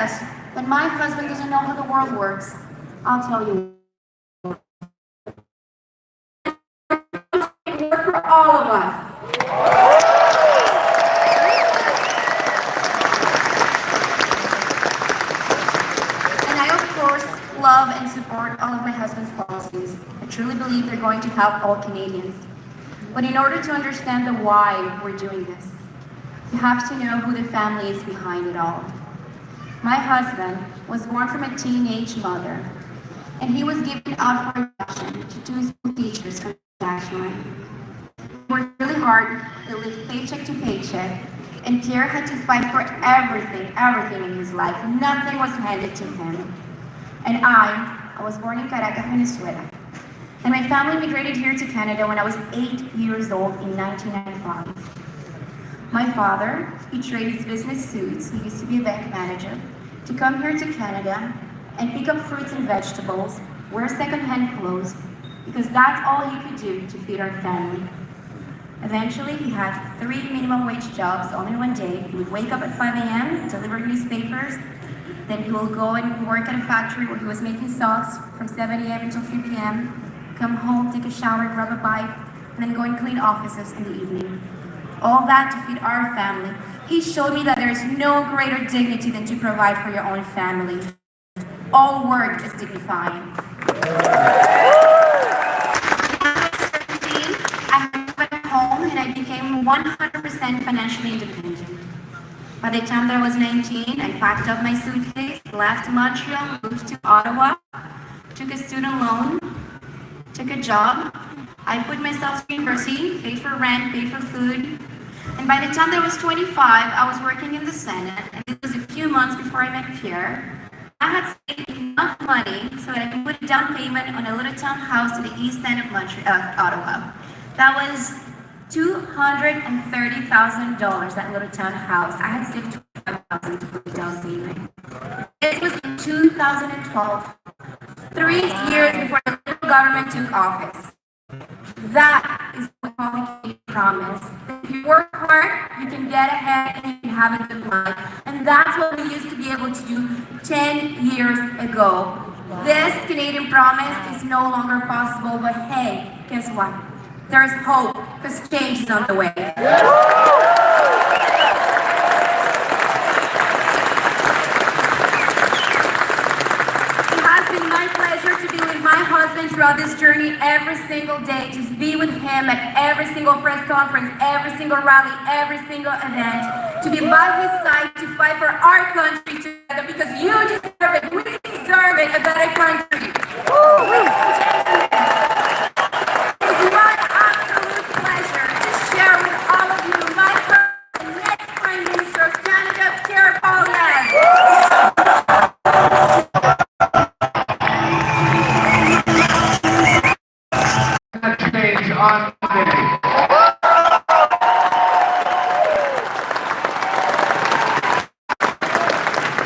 that my husband doesn't know how the world works, I'll tell you. It worked for all of us. And I, of course, love and support all of my husband's policies. I truly believe they're going to help all Canadians. But in order to understand the why we're doing this, you have to know who the family is behind it all. My husband was born from a teenage mother, and he was given out for adoption to two school teachers from Saskatchewan. He worked really hard, he lived paycheck to paycheck, and Pierre had to fight for everything in his life. Nothing was handed to him. And I was born in Caracas, Venezuela. And my family immigrated here to Canada when I was 8 years old in 1995. My father, he traded his business suits, he used to be a bank manager, to come here to Canada and pick up fruits and vegetables, wear second-hand clothes, because that's all he could do to feed our family. Eventually, he had 3 minimum wage jobs all in one day. He would wake up at 5 a.m., deliver newspapers, then he will go and work at a factory where he was making socks from 7 a.m. until 3 p.m., come home, take a shower, grab a bite, and then go and clean offices in the evening. All that to feed our family. He showed me that there is no greater dignity than to provide for your own family. All work is dignifying. I went home and I became 100% financially independent. By the time that I was 19, I packed up my suitcase, left Montreal, moved to Ottawa, took a student loan, took a job. I put myself through university, paid for rent, paid for food. And by the time that I was 25, I was working in the Senate, and it was a few months before I met Pierre. I had saved enough money so that I could put a down payment on a little town house to the east end of Ottawa. That was $230,000, that little town house. I had saved $25,000 to put a down payment. This was in 2012, 3 years before the Liberal government took office. That is what we call the promise. If you work hard, you can get ahead and you can have a good life. And that's what we used to be able to do 10 years ago. This Canadian promise is no longer possible, but hey, guess what? There's hope, because change is on the way. My husband throughout this journey every single day, to be with him at every single press conference, every single rally, every single event, to be by his side to fight for our country together, because you deserve it, we deserve it, a better country. It's my absolute pleasure to share with all of you my the next Prime Minister of Canada, Pierre. On Monday.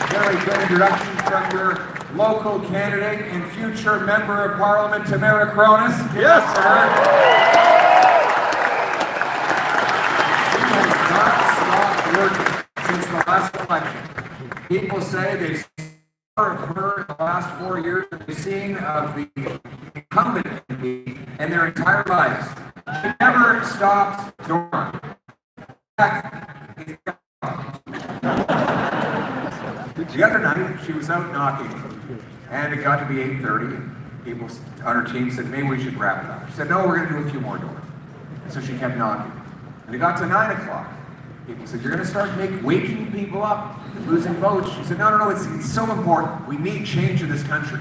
Very good introduction from your local candidate and future Member of Parliament, Tamara Cronus. Yes, sir. She has not stopped working since the last election. People say they've seen more of her in the last 4 years than they've seen of the incumbent in their entire lives. They never stopped dormant. The other night, she was out knocking, and it got to be 8:30. People on her team said, maybe we should wrap it up. She said, no, we're going to do a few more doors. And so she kept knocking. And it got to 9 o'clock. People said, you're going to start waking people up, losing votes. She said, no, it's so important. We need change in this country.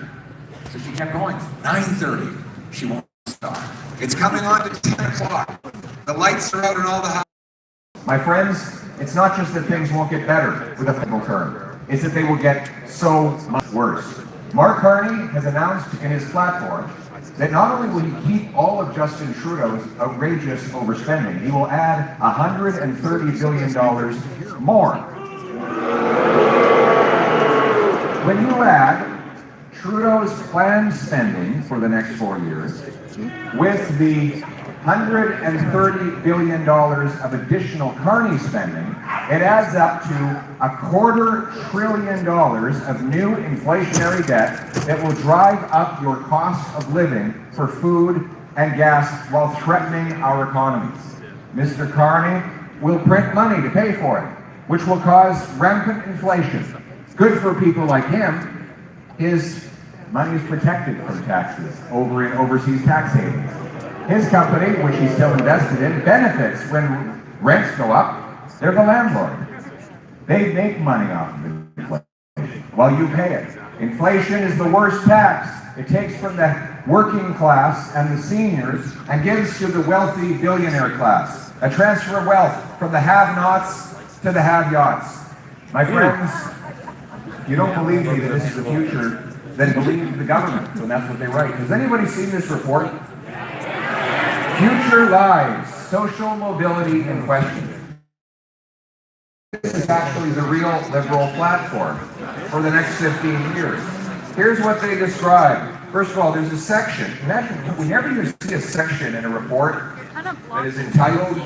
So she kept going. 9:30. She won't stop. It's coming on to 10 o'clock. The lights are out in all the houses. My friends, it's not just that things won't get better with a federal term. It's that they will get so much worse. Mark Carney has announced in his platform that not only will he keep all of Justin Trudeau's outrageous overspending, he will add $130 billion more. When you add Trudeau's planned spending for the next 4 years with the $130 billion of additional Carney spending, It adds up to $250 billion of new inflationary debt that will drive up your cost of living for food and gas while threatening our economies. Mr. Carney will print money to pay for it, which will cause rampant inflation. Good for people like him, his money is protected from taxes over in overseas tax havens. His company, which he's still invested in, benefits when rents go up. They're the landlord. They make money off of inflation while you pay it. Inflation is the worst tax. It takes from the working class and the seniors and gives to the wealthy billionaire class. A transfer of wealth from the have-nots to the have-yachts. My friends, if you don't believe me that this is the future, then believe the government when that's what they write. Has anybody seen this report? Future lives, social mobility in question. This is actually the real Liberal platform for the next 15 years. Here's what they describe. First of all, there's a section. Imagine, whenever you see a section in a report that is entitled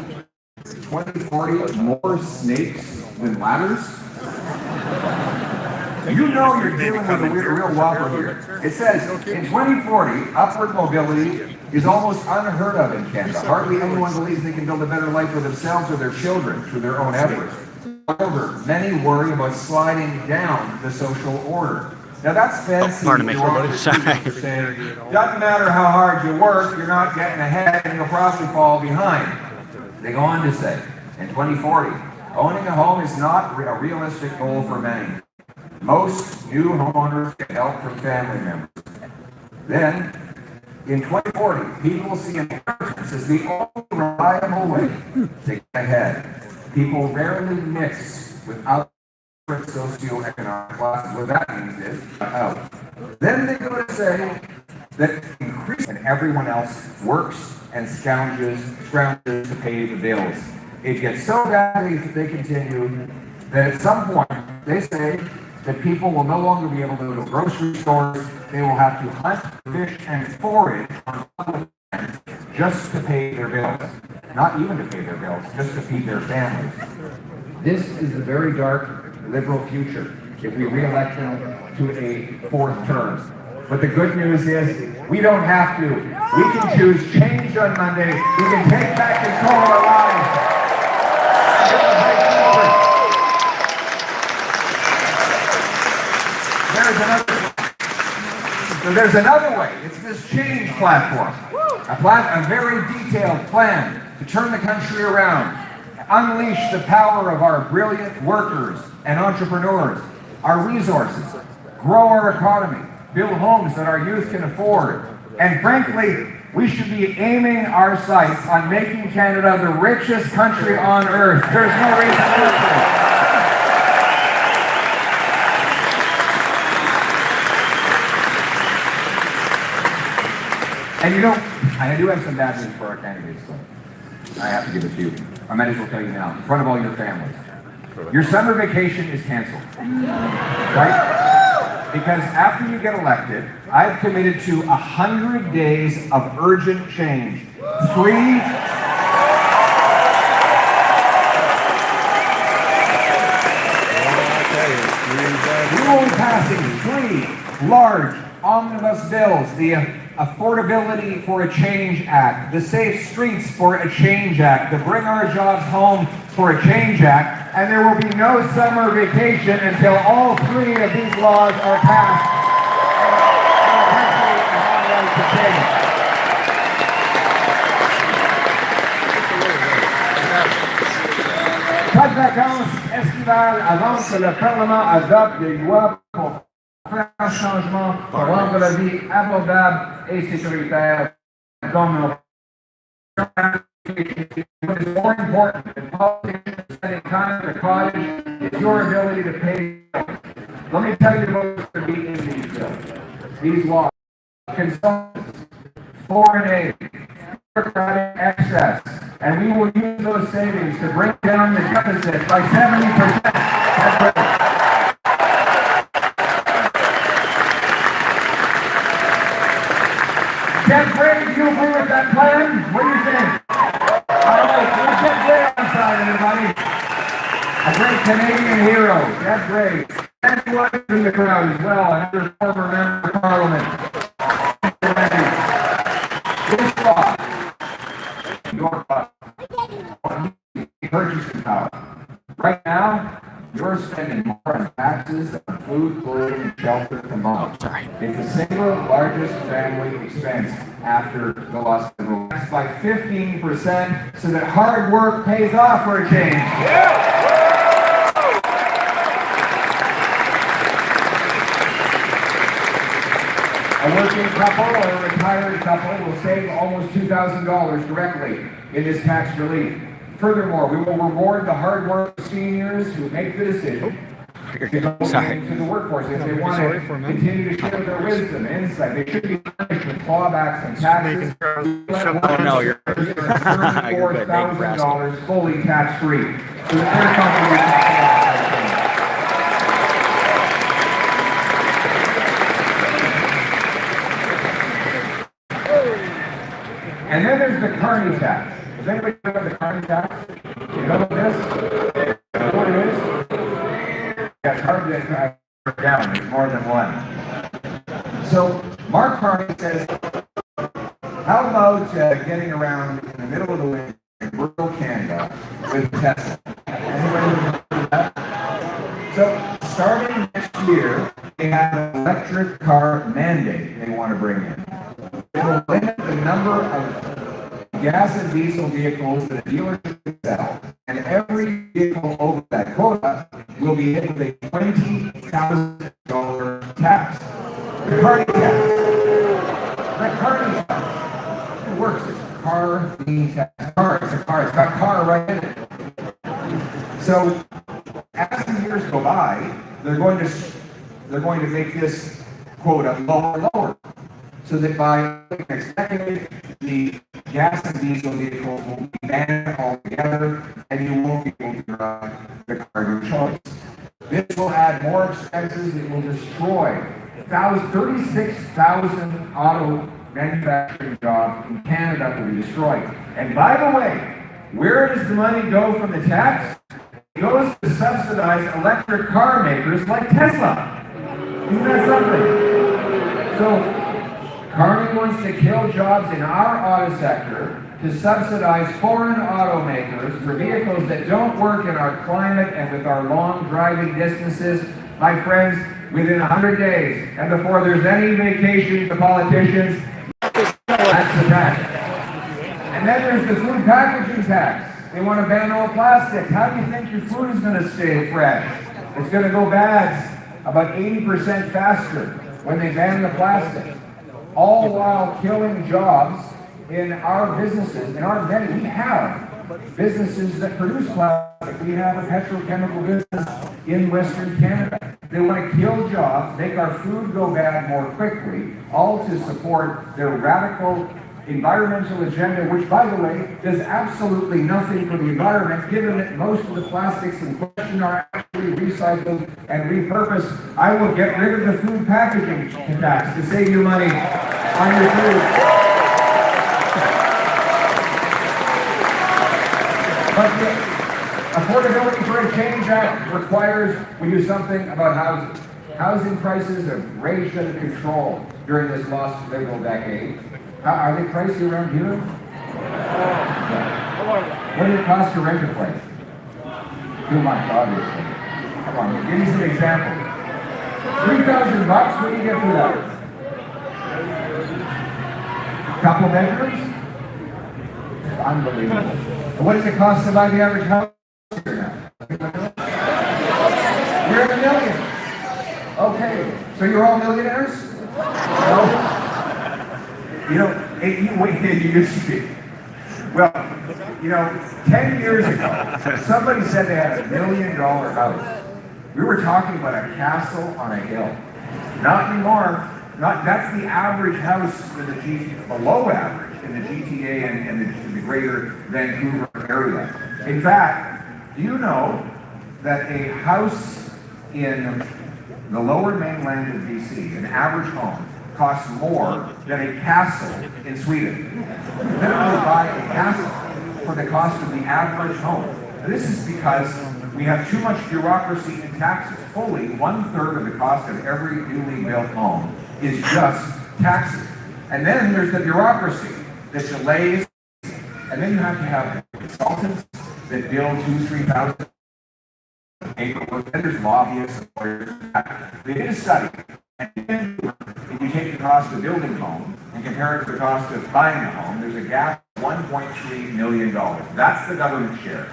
2040 More Snakes Than Ladders, you know you're dealing with a real whopper here. It says, in 2040, upward mobility is almost unheard of in Canada. Hardly anyone believes they can build a better life for themselves or their children through their own efforts. However, many worry about sliding down the social order. Now that's fancy. Pardon me. Saying, doesn't matter how hard you work, you're not getting ahead and you'll probably fall behind. They go on to say, in 2040, owning a home is not a realistic goal for many. Most new homeowners get help from family members. Then, in 2040, people see inheritance as the only reliable way to get ahead. People rarely mix with other socioeconomic classes. What that means is, out. Then they go to say that increase and everyone else works and scrounges to pay the bills. It gets so bad if they continue that at some point they say that people will no longer be able to go to grocery stores. They will have to hunt, fish, and forage on public lands just to pay their bills. Not even to pay their bills, just to feed their families. This is the very dark Liberal future if we re-elect them to a fourth term. But the good news is we don't have to. We can choose change on Monday. We can take back control of our lives. There's another way. It's this change platform. A very detailed plan to turn the country around, unleash the power of our brilliant workers and entrepreneurs, our resources, grow our economy, build homes that our youth can afford, and frankly, we should be aiming our sights on making Canada the richest country on earth. There's no reason not to. And you know, I do have some bad news for our candidates, so I have to give it to you. I might as well tell you now, in front of all your families. Your summer vacation is canceled, right? Because after you get elected, I've committed to 100 days of urgent change. We will be passing 3 large omnibus bills, the Affordability for a Change Act, the Safe Streets for a Change Act, the Bring Our Jobs Home for a Change Act, and there will be no summer vacation until all 3 of these laws are passed and the country is on the right to change. Pas de vacances estivales avant que le Parlement adopte des lois pour faire un changement pour rendre la vie abordable et sécuritaire dans nos what is more important than politicians spending time at the cottage is your ability to pay. Let me tell you what's going to be in these bills. These laws, consultants, foreign aid, bureaucratic excess, and we will use those savings to bring down the deficit by 70%. Ted Brady, do you agree with that plan? What do you think? All right, let's get Gray on side, everybody. I great Canadian hero, Deb Gray. And Poilievre in the crowd as well, another former member of Parliament. This spot, your purchasing power. Right now, you're spending more on taxes than food, clothing, and shelter combined. It's the single largest family expense after the loss of the tax by 15%, so that hard work pays off for a change. A working couple or a retired couple will save almost $2,000 directly in this tax relief. Furthermore, we will reward the hard work of seniors who make the decision to go into the workforce. If they want to continue to share their wisdom and insight, they should be punished with clawbacks and taxes. Oh no, you're $34,000 fully tax-free. So the fair contribution. And then there's the carny tax. Does anybody know what the carny tax? You know what this? You know what it is? Yeah, it's hard to break down. There's more than one. So Mark Carney says, how about getting around in the middle of the winter in rural Canada with Tesla? Anybody remember that? So starting next year, they have an electric car mandate they want to bring in. It will limit the number of gas and diesel vehicles that a dealership can sell, and every vehicle over that quota will be hit with a $20,000 tax. The carny tax. The carny tax. It works. It's a car being tax. Car. It's a car. It's got car right in it. So as the years go by, they're going to make this quota lower and lower, so that by next decade, the gas and diesel vehicles will be banned altogether, and you won't be able to drive the car of your choice. This will add more expenses. It will destroy 36,000 auto manufacturing jobs in Canada will be destroyed. And by the way, where does the money go from the tax? It goes to subsidize electric car makers like Tesla. Isn't that something? So, Carney wants to kill jobs in our auto sector to subsidize foreign automakers for vehicles that don't work in our climate and with our long driving distances. My friends, within 100 days, and before there's any vacation for politicians, that's the tax. And then there's the food packaging tax. They want to ban all plastic. How do you think your food is going to stay fresh? It's going to go bad about 80% faster when they ban the plastic. All while killing jobs in our businesses. We have businesses that produce plastic. We have a petrochemical business in Western Canada. They want to kill jobs, make our food go bad more quickly, all to support their radical environmental agenda, which, by the way, does absolutely nothing for the environment, given that most of the plastics in question are actually recycled and repurposed. I will get rid of the food packaging tax to save you money on your food. But the Affordability for a Change Act requires we do something about housing. Housing prices have raged out of control during this lost Liberal decade. Are they pricey around here? What did it cost to rent a place? Too much, obviously. Come on, give me some examples. $3,000, what do you get for that? Couple bedrooms? Unbelievable. And what does it cost to buy the average house here now? You're in the millions. Okay, so you're all millionaires? No? You know, you used to be. Well, 10 years ago, somebody said they had $1 million house. We were talking about a castle on a hill. Not anymore. That's the average house in the below average in the GTA and the greater Vancouver area. In fact, do you know that a house in the lower mainland of BC, an average home, costs more than a castle in Sweden? You literally buy a castle for the cost of the average home. And this is because We have too much bureaucracy and taxes. Fully 1/3 of the cost of every newly built home is just taxes. And then there's the bureaucracy that delays, and then you have to have consultants that build 2,000-3,000 paperwork, and there's lobbyists and lawyers. They did a study, and if you take the cost of building a home and compare it to the cost of buying a home, there's a gap of $1.3 million. That's the government share.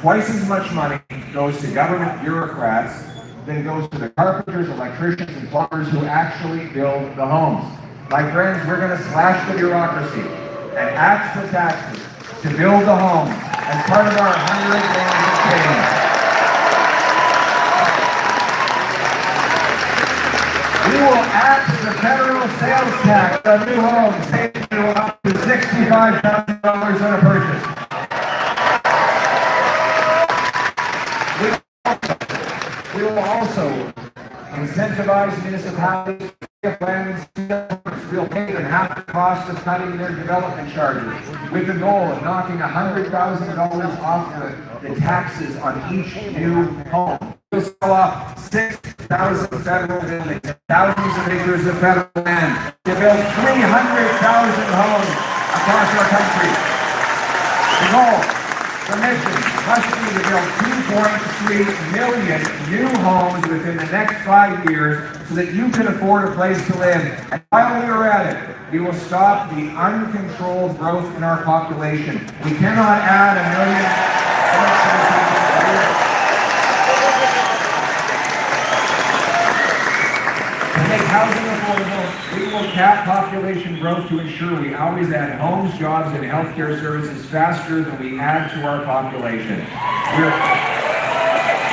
Twice as much money goes to government bureaucrats than goes to the carpenters, electricians, and plumbers who actually build the homes. My friends, we're going to slash the bureaucracy and axe the taxes to build the homes as part of our 100 days of change. We will axe the federal sales tax on new homes, taking you up to $65,000 on a purchase. We will also incentivize municipalities to get land and we'll pay them half the cost of cutting their development charges, with the goal of knocking $100,000 off the taxes on each new home. We'll sell off 6,000 federal buildings, thousands of acres of federal land to build 300,000 homes across our country. The goal, the mission, must be to build 2.3 million new homes within the next 5 years so that you can afford a place to live. And while we are at it, we will stop the uncontrolled growth in our population. We cannot add 1 million. To make housing affordable, we will cap population growth to ensure we always add homes, jobs, and healthcare services faster than we add to our population.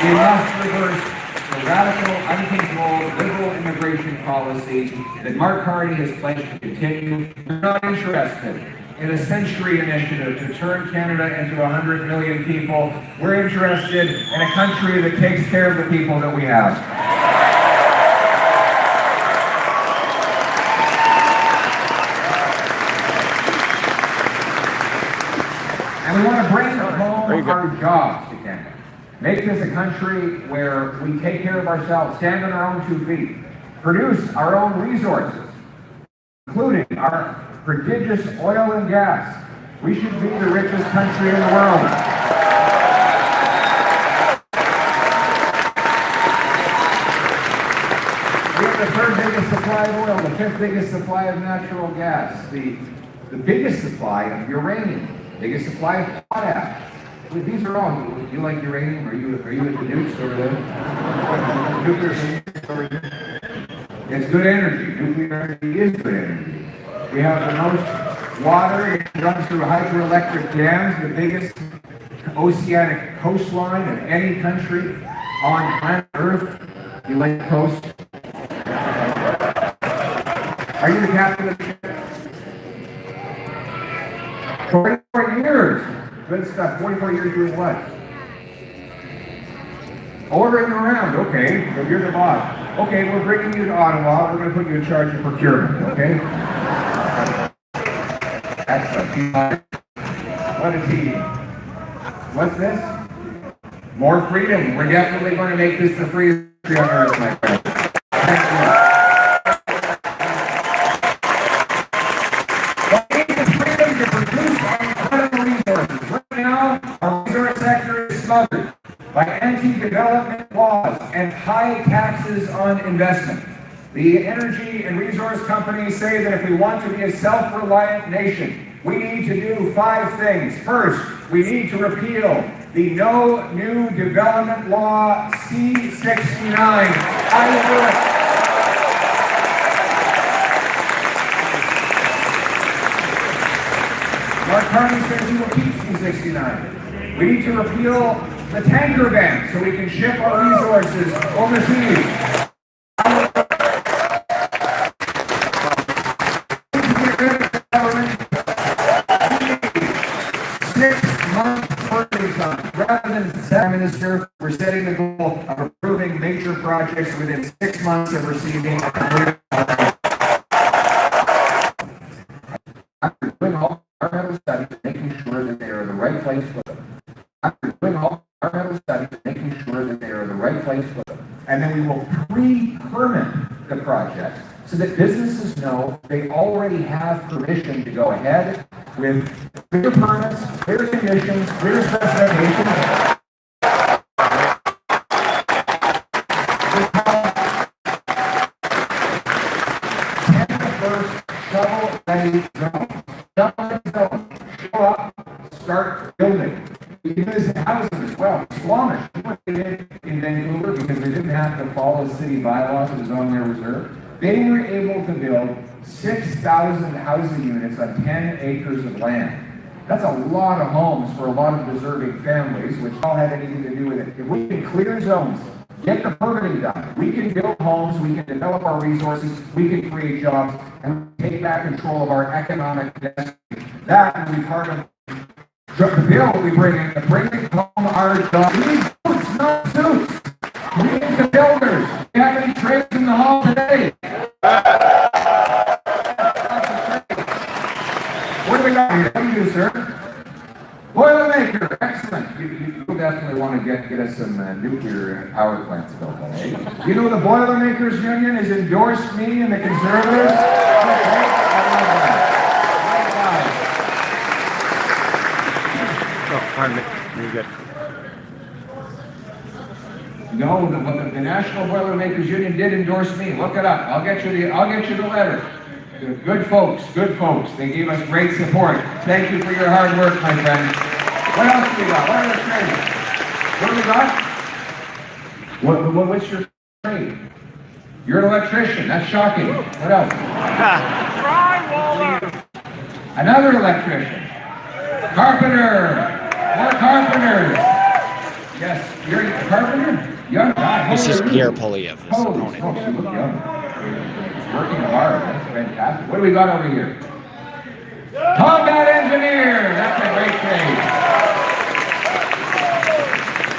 We must reverse the radical, uncontrolled, liberal immigration policy that Mark Carney has pledged to continue. We're not interested in a century initiative to turn Canada into 100 million people. We're interested in a country that takes care of the people that we have. And we want to bring home our jobs to Canada. Make this a country where we take care of ourselves, stand on our own 2 feet, produce our own resources, including our prodigious oil and gas. We should be the richest country in the world. We have the 3rd biggest supply of oil, the 5th biggest supply of natural gas, the biggest supply of uranium, biggest supply of potash. These are all, you like uranium? Are you at the nukes over there? Nuclear physics over here? It's good energy. Nuclear energy is good energy. We have the most water. It runs through hydroelectric dams, the biggest oceanic coastline of any country on planet Earth. You like the coast? Are you the captain of the ship? 44 years. Good stuff. 44 years doing what? Ordering around. Okay, so you're the boss. Okay, we're bringing you to Ottawa. We're going to put you in charge of procurement, okay? Excellent. What a team. What's this? More freedom. We're definitely going to make this the freest country on earth, my friend. Thank you. By anti-development laws and high taxes on investment. The energy and resource companies say that if we want to be a self-reliant nation, we need to do 5 things. First, we need to repeal the No New Development Law C-69. I will do it. Mark Carney says he will keep C-69. We need to repeal the tanker ban so we can ship our resources overseas. 6-month working time. Rather than 7 minister, we're setting the goal of approving major projects within 6 months of receiving a complete. After doing all our studies, making sure that they are the right place for them. After doing all our studies, making the project so that businesses know they already have permission to go ahead with clear permits, clear conditions, clear specifications. Shovel-ready zone. Shovel-ready zone. Show up, start building. Because housing as well, Squamish, what they did in Vancouver, because they didn't have to follow city bylaws that was on their reserve, they were able to build 6,000 housing units on 10 acres of land. That's a lot of homes for a lot of deserving families, which all had anything to do with it. If we can clear zones, get the permitting done, we can build homes, we can develop our resources, we can create jobs, and take back control of our economic destiny. That will be part of the bill we bring in, bringing home our jobs. We need boots, not suits. We need the builders. Do you have any trades in the hall today? What do we got here? What do you do, sir? Boilermaker, excellent. You definitely want to get us some nuclear power plants built, eh? You know the Boilermakers Union has endorsed me and the Conservatives? Okay, I love that. Oh, pardon me. You're good. No, the National Boilermakers Union did endorse me. Look it up. I'll get you the letter. Good folks, good folks. They gave us great support. Thank you for your hard work, my friend. What else do we got? What are the trades? What do we got? What's your trade? You're an electrician. That's shocking. What else? Another electrician. Carpenter. More carpenters. Yes, you're a carpenter? Young guy. This is Pierre Poilievre, his Holy opponent. smokes, you look young. Working hard. That's fantastic. What do we got over here? Combat engineer. That's a great trade.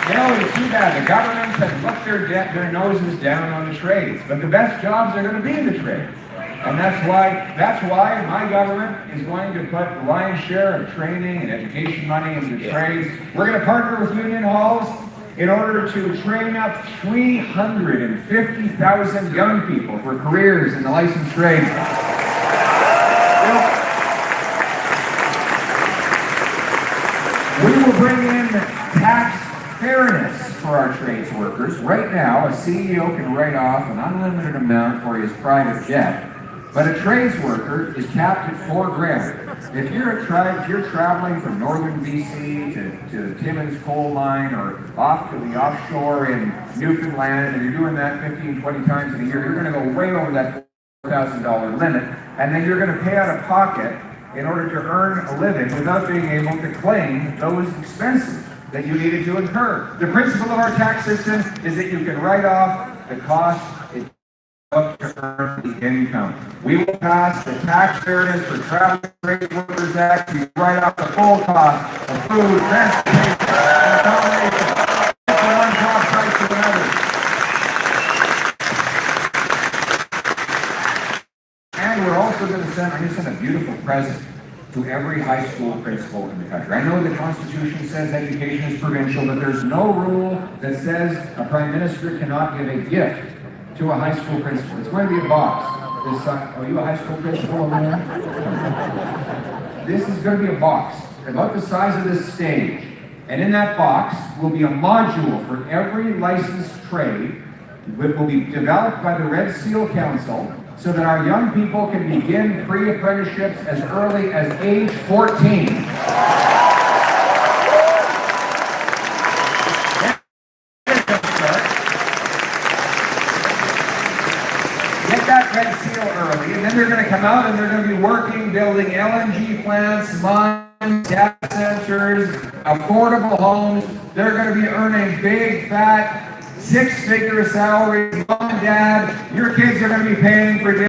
You know, it's too bad. The governments have looked their noses down on the trades, but the best jobs are going to be in the trades. And that's why my government is going to put the lion's share of training and education money into trades. We're going to partner with union halls in order to train up 350,000 young people for careers in the licensed trades. We will bring in tax fairness for our trades workers. Right now, a CEO can write off an unlimited amount for his private jet, but a trades worker is capped at $4,000. If you're traveling from northern BC to Timmins coal mine or off to the offshore in Newfoundland, and you're doing that 15, 20 times a year, you're going to go way over that $4,000 limit, and then you're going to pay out of pocket in order to earn a living without being able to claim those expenses that you needed to incur. The principle of our tax system is that you can write off the cost to earn the income. We will pass the Tax Fairness for Traveling Trade Workers Act. We write off the full cost of food, transportation, and accommodation from one job site to another. And we're also going to send a beautiful present to every high school principal in the country. I know the Constitution says education is provincial, but there's no rule that says a Prime Minister cannot give a gift to a high school principal. It's going to be a box. Are you a high school principal over there? This is going to be a box about the size of this stage. And in that box will be a module for every licensed trade that will be developed by the Red Seal Council so that our young people can begin pre-apprenticeships as early as age 14. Red Seal early, and then they're going to come out and they're going to be working, building LNG plants, mines, data centers, affordable homes. They're going to be earning big, fat, six-figure salaries. Mom and Dad, your kids are going to be paying for